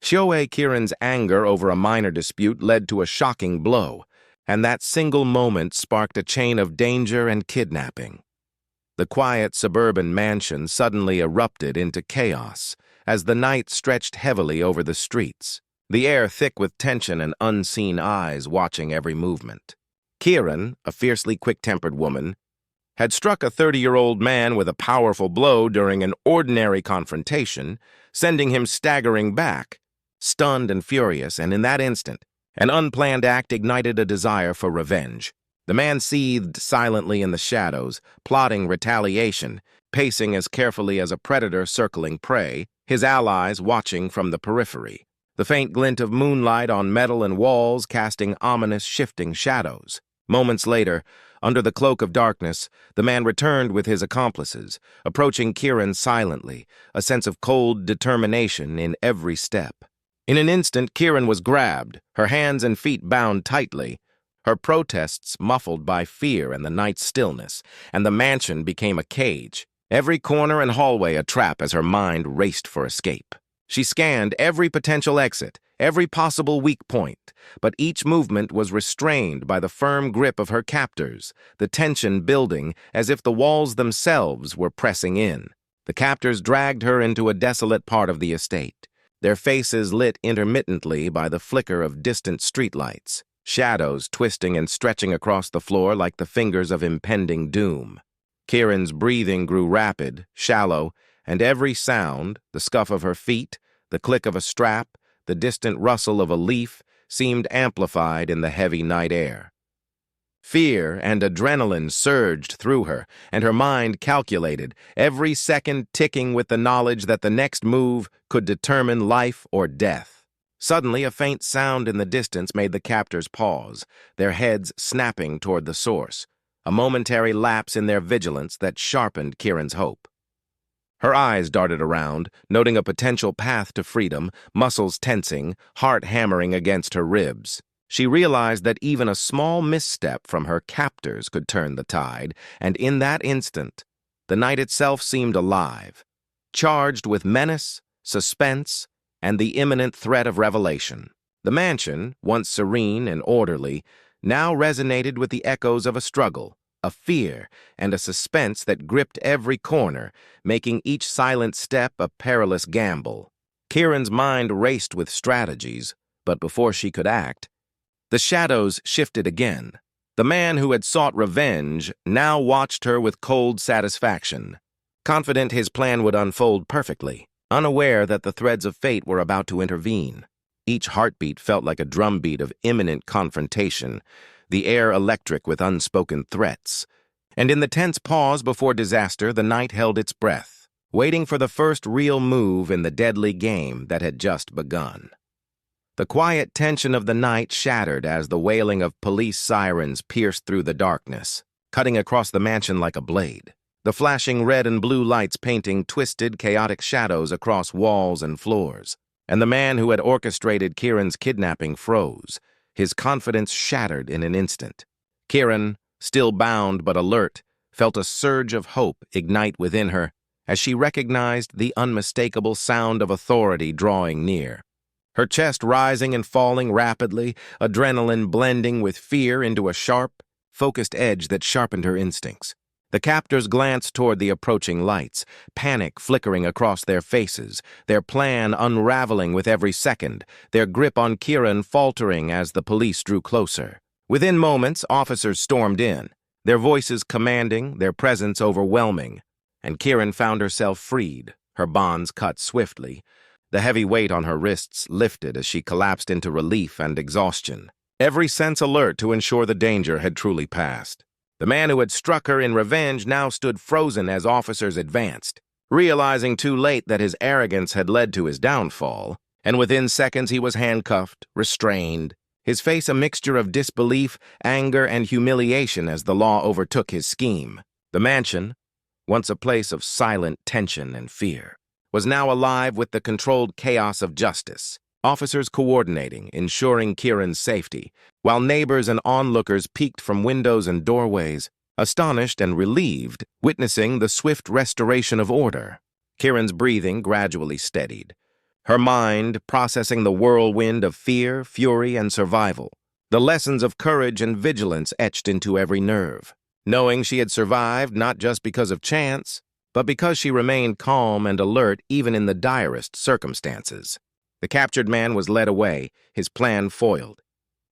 HOA Karen's anger over a minor dispute led to a shocking blow, and that single moment sparked a chain of danger and kidnapping. The quiet suburban mansion suddenly erupted into chaos as the night stretched heavily over the streets, the air thick with tension and unseen eyes watching every movement. Karen, a fiercely quick-tempered woman, had struck a 30-year-old man with a powerful blow during an ordinary confrontation, sending him staggering back, stunned and furious, and in that instant, an unplanned act ignited a desire for revenge. The man seethed silently in the shadows, plotting retaliation, pacing as carefully as a predator circling prey, his allies watching from the periphery. The faint glint of moonlight on metal and walls casting ominous shifting shadows. Moments later, under the cloak of darkness, the man returned with his accomplices, approaching Karen silently, a sense of cold determination in every step. In an instant, Karen was grabbed, her hands and feet bound tightly, her protests muffled by fear and the night's stillness, and the mansion became a cage, every corner and hallway a trap as her mind raced for escape. She scanned every potential exit, every possible weak point, but each movement was restrained by the firm grip of her captors, the tension building as if the walls themselves were pressing in. The captors dragged her into a desolate part of the estate, their faces lit intermittently by the flicker of distant streetlights, shadows twisting and stretching across the floor like the fingers of impending doom. Karen's breathing grew rapid, shallow, and every sound, the scuff of her feet, the click of a strap, the distant rustle of a leaf, seemed amplified in the heavy night air. Fear and adrenaline surged through her, and her mind calculated, every second ticking with the knowledge that the next move could determine life or death. Suddenly, a faint sound in the distance made the captors pause, their heads snapping toward the source, a momentary lapse in their vigilance that sharpened Karen's hope. Her eyes darted around, noting a potential path to freedom, muscles tensing, heart hammering against her ribs. She realized that even a small misstep from her captors could turn the tide, and in that instant, the night itself seemed alive, charged with menace, suspense, and the imminent threat of revelation. The mansion, once serene and orderly, now resonated with the echoes of a struggle, a fear, and a suspense that gripped every corner, making each silent step a perilous gamble. Karen's mind raced with strategies, but before she could act, the shadows shifted again. The man who had sought revenge now watched her with cold satisfaction, confident his plan would unfold perfectly, unaware that the threads of fate were about to intervene. Each heartbeat felt like a drumbeat of imminent confrontation, the air electric with unspoken threats. And in the tense pause before disaster, the night held its breath, waiting for the first real move in the deadly game that had just begun. The quiet tension of the night shattered as the wailing of police sirens pierced through the darkness, cutting across the mansion like a blade. The flashing red and blue lights painting twisted, chaotic shadows across walls and floors. And the man who had orchestrated Karen's kidnapping froze, his confidence shattered in an instant. Karen, still bound but alert, felt a surge of hope ignite within her as she recognized the unmistakable sound of authority drawing near. Her chest rising and falling rapidly, adrenaline blending with fear into a sharp, focused edge that sharpened her instincts. The captors glanced toward the approaching lights, panic flickering across their faces, their plan unraveling with every second, their grip on Karen faltering as the police drew closer. Within moments, officers stormed in, their voices commanding, their presence overwhelming, and Karen found herself freed, her bonds cut swiftly. The heavy weight on her wrists lifted as she collapsed into relief and exhaustion, every sense alert to ensure the danger had truly passed. The man who had struck her in revenge now stood frozen as officers advanced, realizing too late that his arrogance had led to his downfall, and within seconds he was handcuffed, restrained, his face a mixture of disbelief, anger, and humiliation as the law overtook his scheme. The mansion, once a place of silent tension and fear, was now alive with the controlled chaos of justice. Officers coordinating, ensuring Karen's safety, while neighbors and onlookers peeked from windows and doorways, astonished and relieved, witnessing the swift restoration of order. Karen's breathing gradually steadied, her mind processing the whirlwind of fear, fury, and survival. The lessons of courage and vigilance etched into every nerve. Knowing she had survived not just because of chance, but because she remained calm and alert even in the direst circumstances. The captured man was led away, his plan foiled.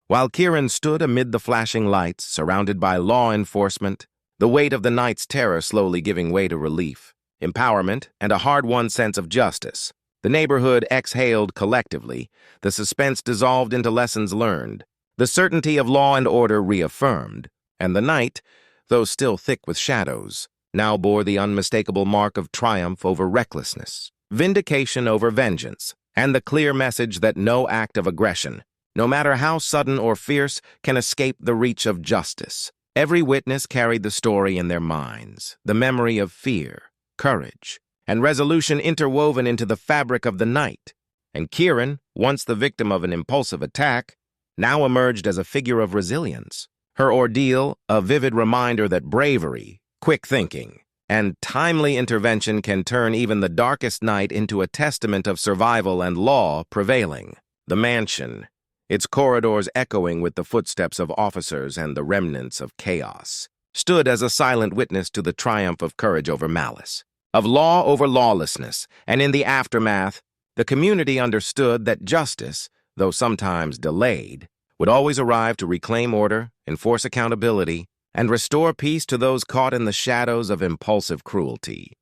While Karen stood amid the flashing lights, surrounded by law enforcement, the weight of the night's terror slowly giving way to relief, empowerment, and a hard-won sense of justice. The neighborhood exhaled collectively, the suspense dissolved into lessons learned, the certainty of law and order reaffirmed, and the night, though still thick with shadows, now bore the unmistakable mark of triumph over recklessness, vindication over vengeance, and the clear message that no act of aggression, no matter how sudden or fierce, can escape the reach of justice. Every witness carried the story in their minds, the memory of fear, courage, and resolution interwoven into the fabric of the night. And Karen, once the victim of an impulsive attack, now emerged as a figure of resilience. Her ordeal, a vivid reminder that bravery, quick thinking, and timely intervention can turn even the darkest night into a testament of survival and law prevailing. The mansion, its corridors echoing with the footsteps of officers and the remnants of chaos, stood as a silent witness to the triumph of courage over malice, of law over lawlessness, and in the aftermath, the community understood that justice, though sometimes delayed, would always arrive to reclaim order, enforce accountability, and restore peace to those caught in the shadows of impulsive cruelty.